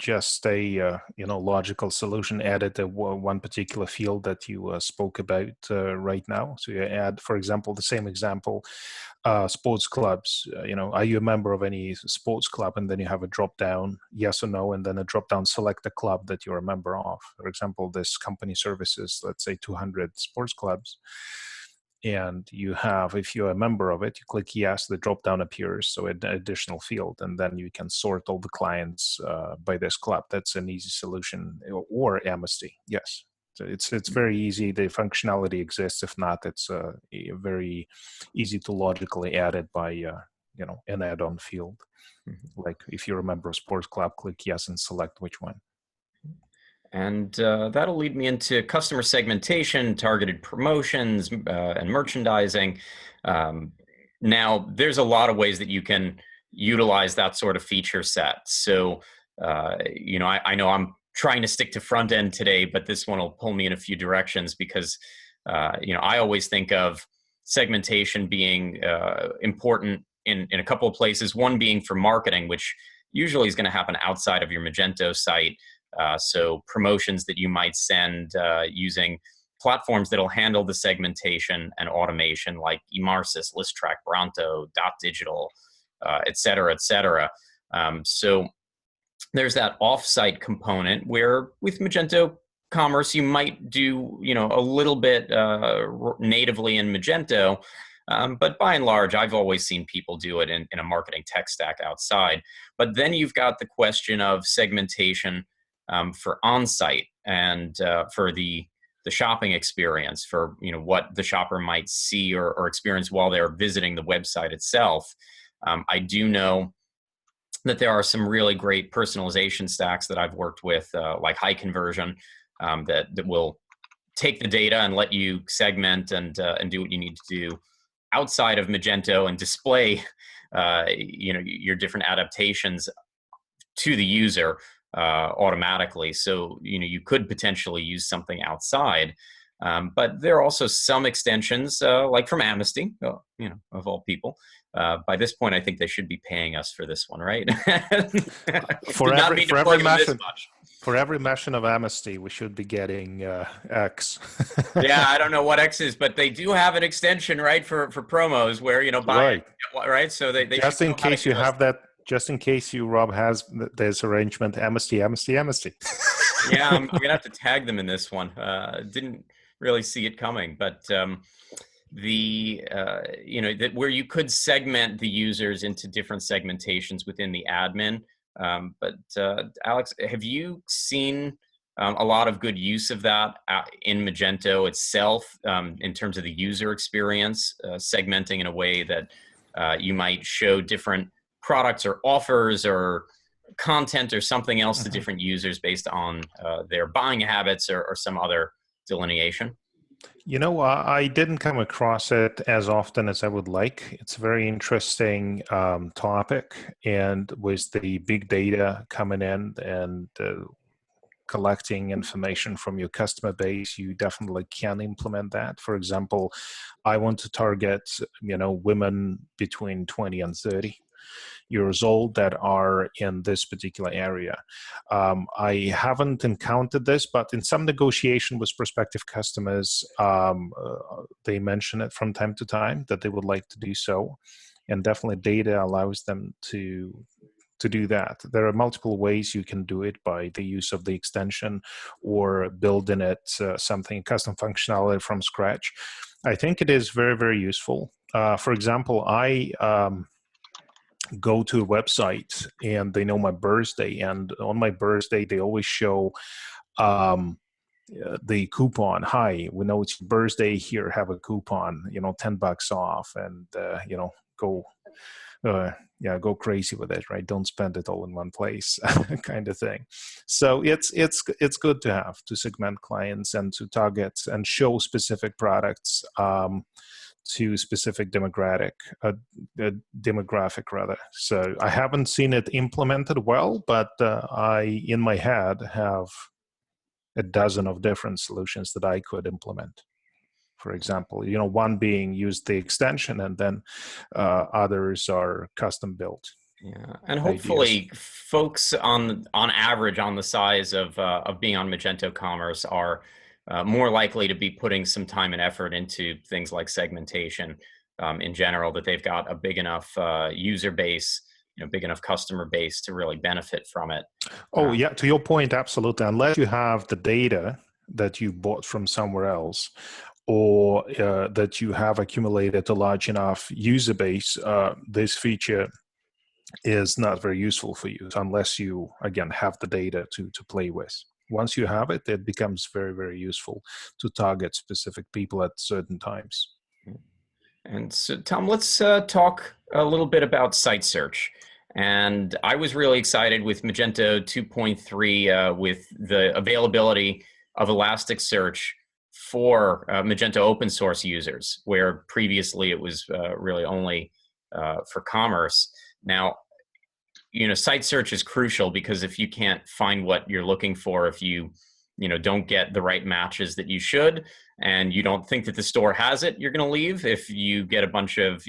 just a logical solution added to one particular field that you spoke about right now. So you add, for example, the same example, sports clubs. Are you a member of any sports club? And then you have a drop down, yes or no, and then a drop down select the club that you're a member of. For example, this company services, let's say 200 sports clubs. And you have, if you're a member of it, you click yes, the drop down appears, so an additional field, and then you can sort all the clients by this club. That's an easy solution. Or Amnesty, yes. So it's very easy. The functionality exists. If not, it's very easy to logically add it by an add-on field. Mm-hmm. Like if you're a member of sports club, click yes and select which one. And that'll lead me into customer segmentation, targeted promotions, and merchandising. Now, there's a lot of ways that you can utilize that sort of feature set. So, I know I'm trying to stick to front end today, but this one will pull me in a few directions because, I always think of segmentation being important in a couple of places. One being for marketing, which usually is going to happen outside of your Magento site. So promotions that you might send using platforms that'll handle the segmentation and automation like Emarsis, ListTrack, Bronto, Digital, et cetera, et cetera. So there's that off-site component where with Magento Commerce, you might do, a little bit natively in Magento. But by and large, I've always seen people do it in a marketing tech stack outside. But then you've got the question of segmentation for on-site and for the shopping experience, for what the shopper might see or experience while they're visiting the website itself. I do know that there are some really great personalization stacks that I've worked with, like High Conversion, that will take the data and let you segment and do what you need to do outside of Magento and display your different adaptations to the user automatically. So, you could potentially use something outside. But there are also some extensions, like from Amnesty, of all people. By this point, I think they should be paying us for this one, right? For every mention of Amnesty, we should be getting X. Yeah, I don't know what X is, but they do have an extension, right, for promos where, buy right. So they just in case you have that. Just in case Rob, has this arrangement, Amnesty. Yeah, I'm going to have to tag them in this one. Didn't really see it coming, but that where you could segment the users into different segmentations within the admin. But Alex, have you seen a lot of good use of that in Magento itself in terms of the user experience, segmenting in a way that you might show different products or offers or content or something else to different users based on their buying habits or some other delineation? I didn't come across it as often as I would like. It's a very interesting topic, and with the big data coming in and collecting information from your customer base, you definitely can implement that. For example, I want to target, women between 20 and 30 years old that are in this particular area. I haven't encountered this, but in some negotiation with prospective customers, they mention it from time to time that they would like to do so. And definitely data allows them to do that. There are multiple ways you can do it by the use of the extension or building it something custom functionality from scratch. I think it is very, very useful. For example, I go to a website and they know my birthday, and on my birthday they always show the coupon. Hi, we know it's your birthday, here, have a coupon, $10 off, and go crazy with it, right? Don't spend it all in one place, kind of thing. So it's good to have to segment clients and to target and show specific products to specific demographic rather. So I haven't seen it implemented well, but I, in my head, have a dozen of different solutions that I could implement. for example. One being use the extension, and then others are custom built. Yeah, and hopefully, folks on average on the size of being on Magento Commerce are more likely to be putting some time and effort into things like segmentation in general. That they've got a big enough user base, big enough customer base to really benefit from it. Oh yeah, to your point, absolutely. Unless you have the data that you bought from somewhere else, or that you have accumulated a large enough user base, this feature is not very useful for you unless you, again, have the data to play with. Once you have it, it becomes very, very useful to target specific people at certain times. And so, Tom, let's talk a little bit about site search. And I was really excited with Magento 2.3 with the availability of Elasticsearch for Magento open source users, where previously it was really only for commerce. Now, site search is crucial, because if you can't find what you're looking for, if you don't get the right matches that you should, and you don't think that the store has it, you're going to leave. If you get a bunch of,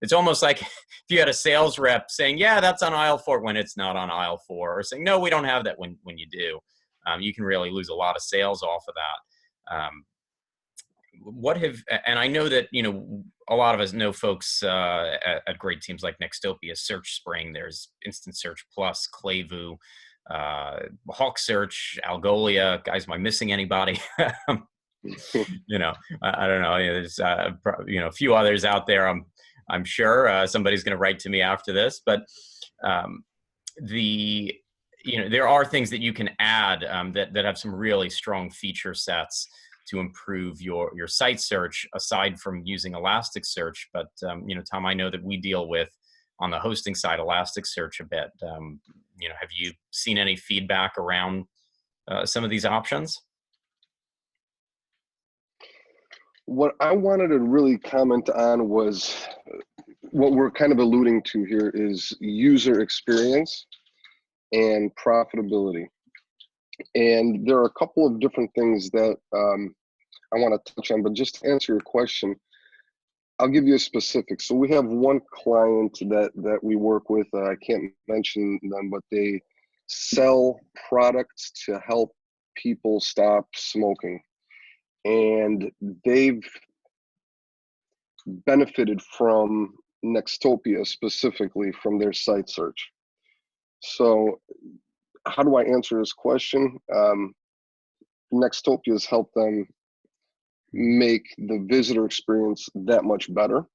it's almost like if you had a sales rep saying, yeah, that's on aisle 4 when it's not on aisle 4, or saying, no, we don't have that when you do. You can really lose a lot of sales off of that. And I know that, a lot of us know folks at great teams like Nextopia, Search Spring, there's Instant Search Plus, Clayvu, Hawk Search, Algolia. Guys, am I missing anybody? I don't know. There's a few others out there. I'm sure somebody's going to write to me after this, but there are things that you can add that have some really strong feature sets to improve your site search, aside from using Elasticsearch. But Tom, I know that we deal with, on the hosting side, Elasticsearch a bit. Have you seen any feedback around some of these options? What I wanted to really comment on was what we're kind of alluding to here is user experience and profitability. And there are a couple of different things that I want to touch on, but just to answer your question, I'll give you a specific. So we have one client that we work with. I can't mention them, but they sell products to help people stop smoking. And they've benefited from Nextopia, specifically from their site search. So how do I answer this question? Nextopia has helped them make the visitor experience that much better.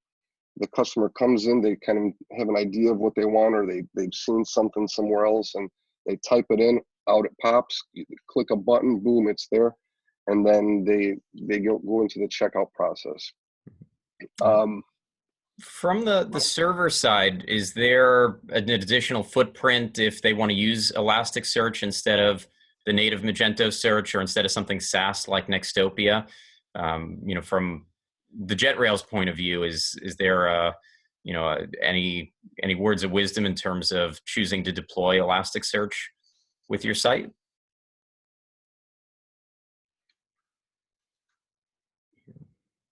The customer comes in, they kind of have an idea of what they want, or they've seen something somewhere else, and they type it in, out it pops, you click a button, boom, it's there, and then they go into the checkout process. From the server side, is there an additional footprint if they want to use Elasticsearch instead of the native Magento search, or instead of something SaaS like Nextopia? From the JetRails point of view, is there any words of wisdom in terms of choosing to deploy Elasticsearch with your site?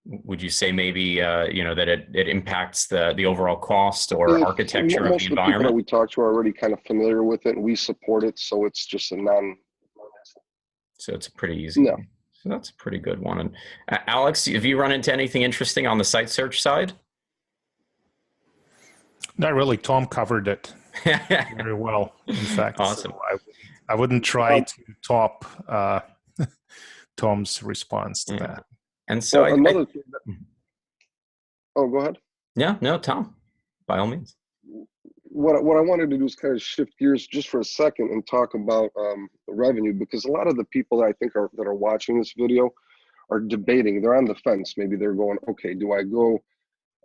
Would you say maybe that it impacts the overall cost or architecture of the environment? Most of the people that we talk to are already kind of familiar with it, and we support it, so it's just a non. So it's pretty easy. No. So that's a pretty good one. And Alex, have you run into anything interesting on the site search side? Not really. Tom covered it very well, in fact. Awesome. So I wouldn't try to top Tom's response to that. And so another thing oh, go ahead. Yeah, no, Tom, by all means. What I wanted to do is kind of shift gears just for a second and talk about the revenue, because a lot of the people that I think that are watching this video are debating. They're on the fence. Maybe they're going, okay, do I go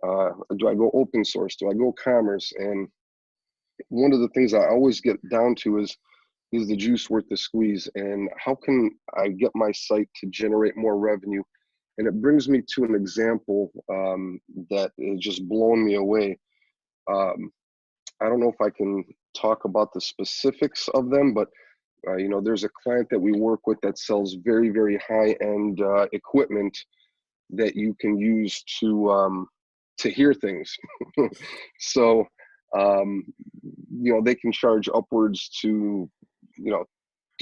open source? Do I go commerce? And one of the things I always get down to is the juice worth the squeeze? And how can I get my site to generate more revenue? And it brings me to an example that has just blown me away. I don't know if I can talk about the specifics of them, but there's a client that we work with that sells very, very high-end equipment that you can use to hear things. So, they can charge upwards to,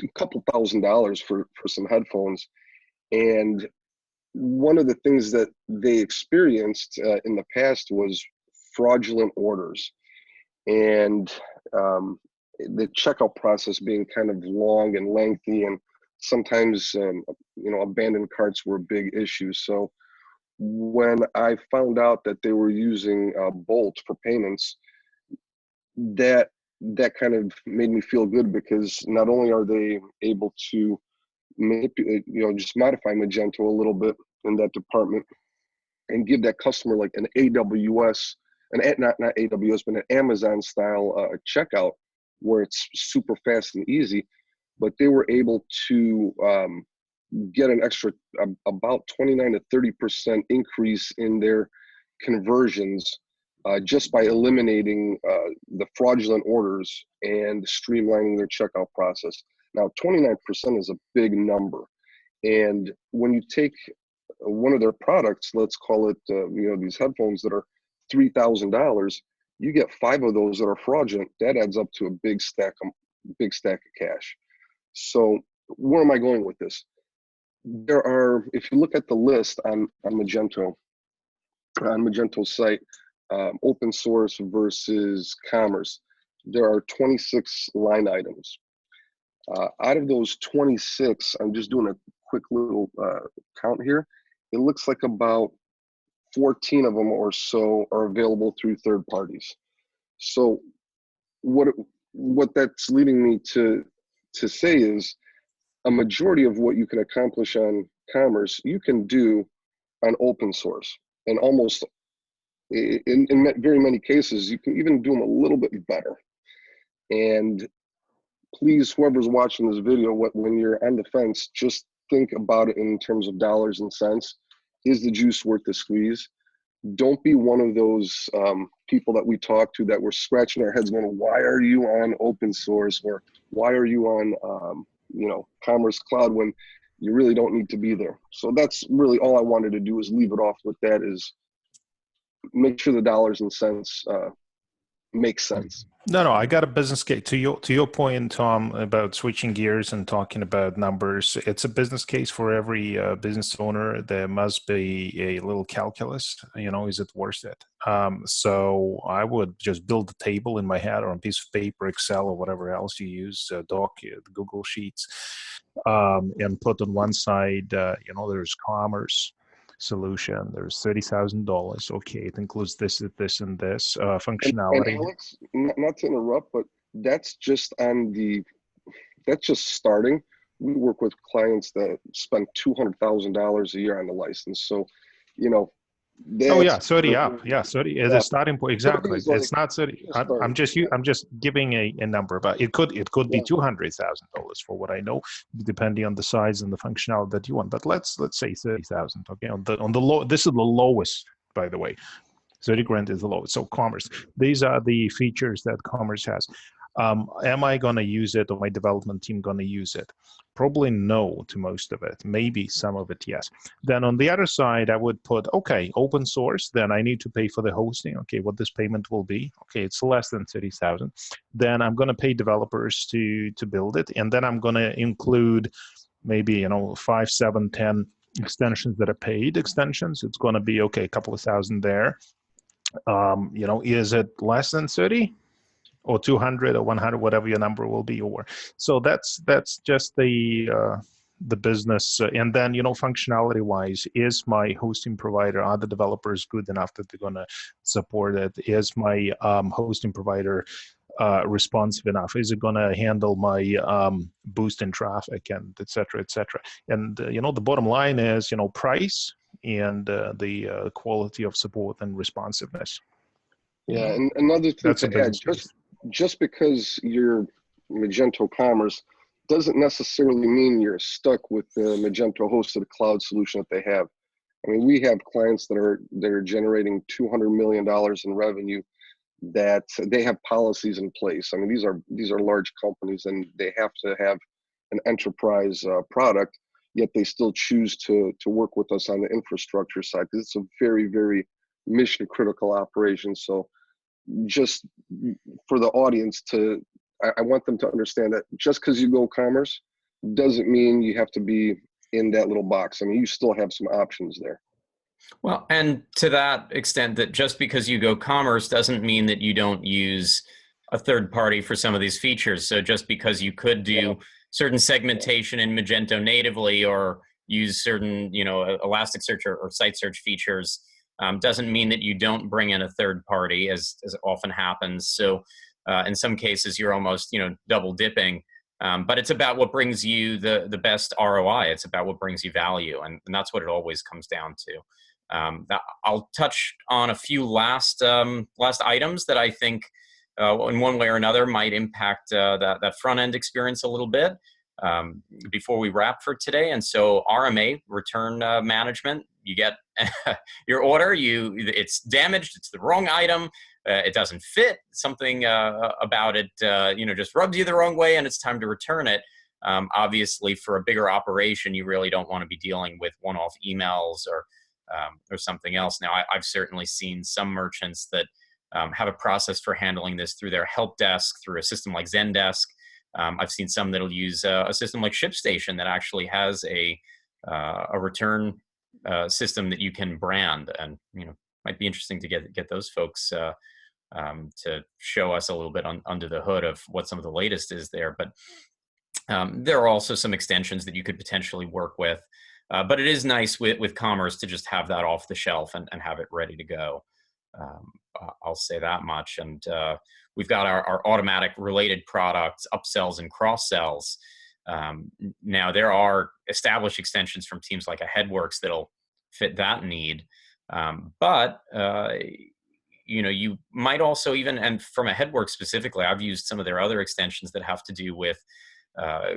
a couple $1,000s for some headphones. And one of the things that they experienced in the past was fraudulent orders, and the checkout process being kind of long and lengthy, and sometimes abandoned carts were a big issue. So when I found out that they were using Bolt for payments, that kind of made me feel good, because not only are they able to manipulate, just modify Magento a little bit in that department and give that customer like an AWS, not AWS, but an Amazon style checkout where it's super fast and easy, but they were able to get an extra about 29 to 30% increase in their conversions just by eliminating the fraudulent orders and streamlining their checkout process. Now, 29% is a big number. And when you take one of their products, let's call it, these headphones that are $3,000, you get 5 of those that are fraudulent. That adds up to a big stack of cash. So where am I going with this? There are, if you look at the list on Magento's site, open source versus commerce, there are 26 line items. Out of those 26, I'm just doing a quick little count here. It looks like about 14 of them or so are available through third parties. So what that's leading me to say is, a majority of what you can accomplish on commerce, you can do on open source. And almost in very many cases, you can even do them a little bit better. And please, whoever's watching this video, when you're on the fence, just think about it in terms of dollars and cents. Is the juice worth the squeeze? Don't be one of those people that we talk to that we're scratching our heads going, why are you on open source? Or why are you on Commerce Cloud, when you really don't need to be there? So that's really all I wanted to do, is leave it off with that, is make sure the dollars and cents make sense. No, I got a business case. To your point, Tom, about switching gears and talking about numbers. It's a business case for every business owner. There must be a little calculus. Is it worth it? So I would just build a table in my head or on a piece of paper, Excel, or whatever else you use, Doc, Google Sheets, and put on one side, there's commerce solution. There's $30,000. Okay, it includes this, and this functionality. And Alex, not to interrupt, but that's just starting. We work with clients that spend $200,000 a year on the license. So, 30. Yeah, 30 is a starting point. Exactly. It's not 30. I'm just giving a number, but it could be $200,000 for what I know, depending on the size and the functionality that you want. But let's say 30,000. Okay, on the low. This is the lowest, by the way. 30 grand is the lowest. So commerce. These are the features that commerce has. Am I going to use it, or my development team going to use it? Probably no to most of it. Maybe some of it, yes. Then on the other side, I would put, okay, open source. Then I need to pay for the hosting. Okay, what this payment will be. Okay, it's less than 30,000. Then I'm going to pay developers to build it, and then I'm going to include maybe 5, 7, 10 extensions that are paid extensions. It's going to be okay, a couple of thousand there. Is it less than 30? Or 200 or 100, whatever your number will be, so that's just the business. And then functionality wise, is my hosting provider, are the developers good enough that they're going to support it? Is my hosting provider responsive enough? Is it going to handle my boost in traffic, and et cetera, et cetera? And the bottom line is price and the quality of support and responsiveness. Yeah, and another thing to add, just because you're Magento Commerce doesn't necessarily mean you're stuck with the Magento hosted cloud solution that they have. I mean, we have clients that are generating $200 million in revenue, that they have policies in place. I mean, these are large companies, and they have to have an enterprise product. yet they still choose to work with us on the infrastructure side, because it's a very, very mission critical operation. So just for the audience I want them to understand that just because you go commerce doesn't mean you have to be in that little box. I mean, you still have some options there. Well, and to that extent, that just because you go commerce doesn't mean that you don't use a third party for some of these features. So just because you could do certain segmentation in Magento natively, or use certain, Elasticsearch or site search features, doesn't mean that you don't bring in a third party, as often happens. So in some cases, you're almost, double dipping. But it's about what brings you the best ROI. It's about what brings you value, and that's what it always comes down to. I'll touch on a few last items that I think, in one way or another, might impact that front end experience a little bit before we wrap for today. And so, RMA Return Management. You get your order. It's damaged. It's the wrong item. It doesn't fit. Something about it, just rubs you the wrong way, and it's time to return it. Obviously, for a bigger operation, you really don't want to be dealing with one-off emails or something else. Now, I've certainly seen some merchants that have a process for handling this through their help desk, through a system like Zendesk. I've seen some that'll use a system like ShipStation that actually has a return system that you can brand, and might be interesting to get those folks to show us a little bit under the hood of what some of the latest is there. But there are also some extensions that you could potentially work with. But it is nice with Commerce to just have that off the shelf and have it ready to go. I'll say that much. And we've got our automatic related products, upsells and cross-sells. Now, there are established extensions from teams like a Headworks that'll fit that need. But you might also even, and from a Headworks specifically, I've used some of their other extensions that have to do with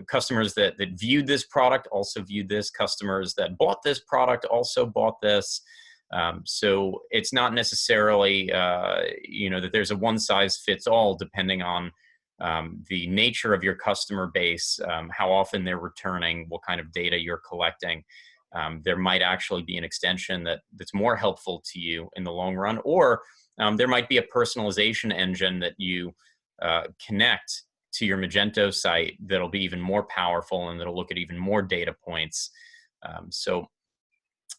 customers that viewed this product also viewed this, customers that bought this product also bought this. So it's not necessarily, that there's a one size fits all, depending on the nature of your customer base, how often they're returning, what kind of data you're collecting. There might actually be an extension that's more helpful to you in the long run, or there might be a personalization engine that you connect to your Magento site that'll be even more powerful and that'll look at even more data points. So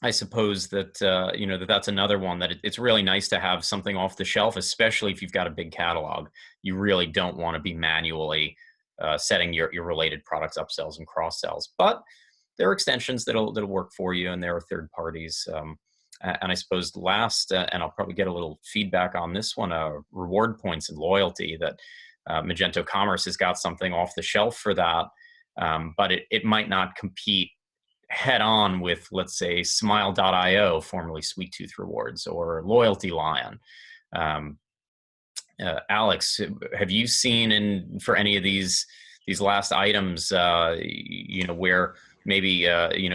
I suppose that that's another one that it's really nice to have something off the shelf, especially if you've got a big catalog. You really don't want to be manually setting your related products, upsells and cross sells. But there are extensions that'll work for you, and there are third parties. And I suppose last, and I'll probably get a little feedback on this one, reward points and loyalty. That Magento Commerce has got something off the shelf for that, but it might not compete head on with, let's say, Smile.io, formerly Sweet Tooth Rewards, or Loyalty Lion. Alex, have you seen for any of these last items, where maybe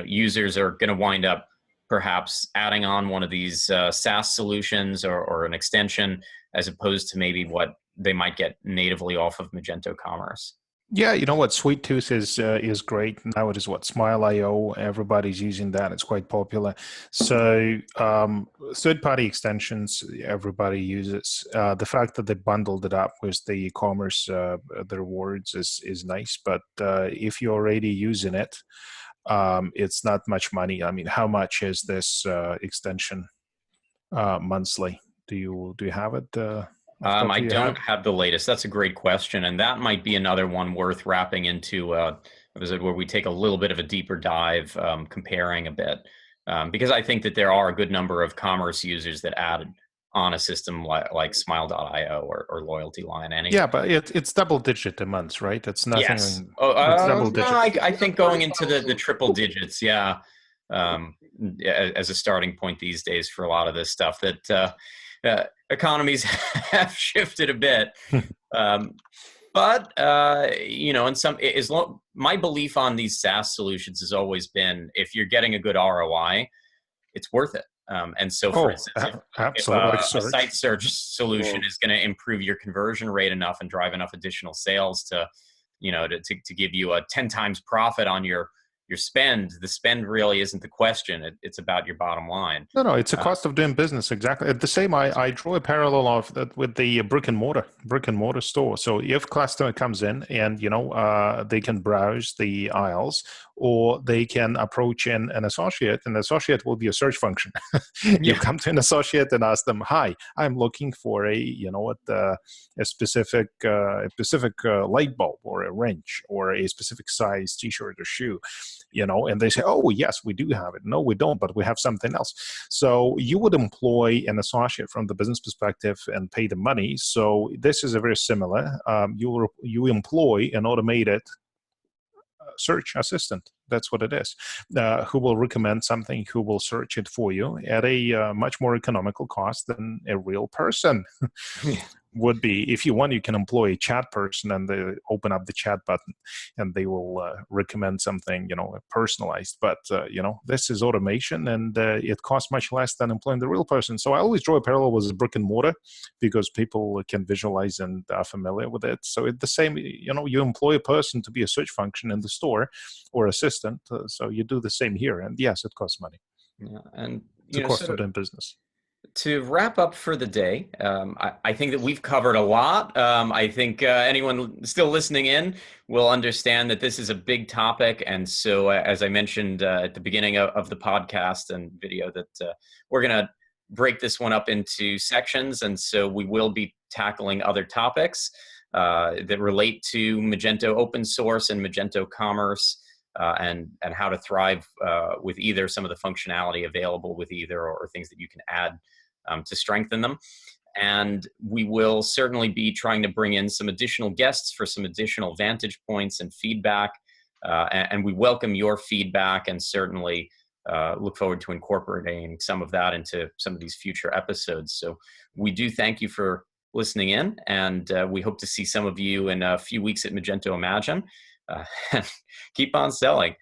users are going to wind up perhaps adding on one of these SaaS solutions or an extension, as opposed to maybe what they might get natively off of Magento Commerce? Yeah, you know what, Sweet Tooth is great. Now it is Smile.io. Everybody's using that. It's quite popular. So third-party extensions, everybody uses. The fact that they bundled it up with the e-commerce, the rewards is nice. But if you're already using it, it's not much money. I mean, how much is this extension monthly? Do you have it? I don't have the latest. That's a great question. And that might be another one worth wrapping into where we take a little bit of a deeper dive, comparing a bit. Because I think that there are a good number of commerce users that added on a system like Smile.io or Loyalty Line. Yeah, but it's double digit a month, right? It's nothing. Yes. It's double digit. No, I think going into the triple digits, yeah, as a starting point these days for a lot of this stuff, that economies have shifted a bit. But my belief on these SaaS solutions has always been, if you're getting a good ROI, it's worth it. And so, for instance, if a site search solution is going to improve your conversion rate enough and drive enough additional sales to give you a 10 times profit on your your spend, the spend really isn't the question. It's about your bottom line. No, it's a cost of doing business. Exactly. The same, I draw a parallel of that with the brick and mortar store. So if customer comes in and, they can browse the aisles, or they can approach an associate, and the associate will be a search function. You come to an associate and ask them, "Hi, I'm looking for a specific light bulb or a wrench or a specific size T-shirt or shoe," and they say, "Oh, yes, we do have it." "No, we don't, but we have something else." So you would employ an associate from the business perspective and pay the money. So this is a very similar. You employ an automated search assistant. That's what it is. Who will recommend something, who will search it for you at a much more economical cost than a real person would be. If you want, you can employ a chat person, and they open up the chat button and they will recommend something, personalized. But, this is automation, and it costs much less than employing the real person. So I always draw a parallel with brick and mortar because people can visualize and are familiar with it. So it's the same, you employ a person to be a search function in the store or assistant. So you do the same here. And yes, it costs money. Yeah, and it's a cost of doing business. To wrap up for the day, I think that we've covered a lot. I think anyone still listening in will understand that this is a big topic. And so, as I mentioned at the beginning of the podcast and video, that we're going to break this one up into sections. And so we will be tackling other topics that relate to Magento open source and Magento Commerce, and how to thrive with either, some of the functionality available with either, or things that you can add to strengthen them. And we will certainly be trying to bring in some additional guests for some additional vantage points and feedback. And we welcome your feedback, and certainly look forward to incorporating some of that into some of these future episodes. So we do thank you for listening in, and we hope to see some of you in a few weeks at Magento Imagine. Keep on selling.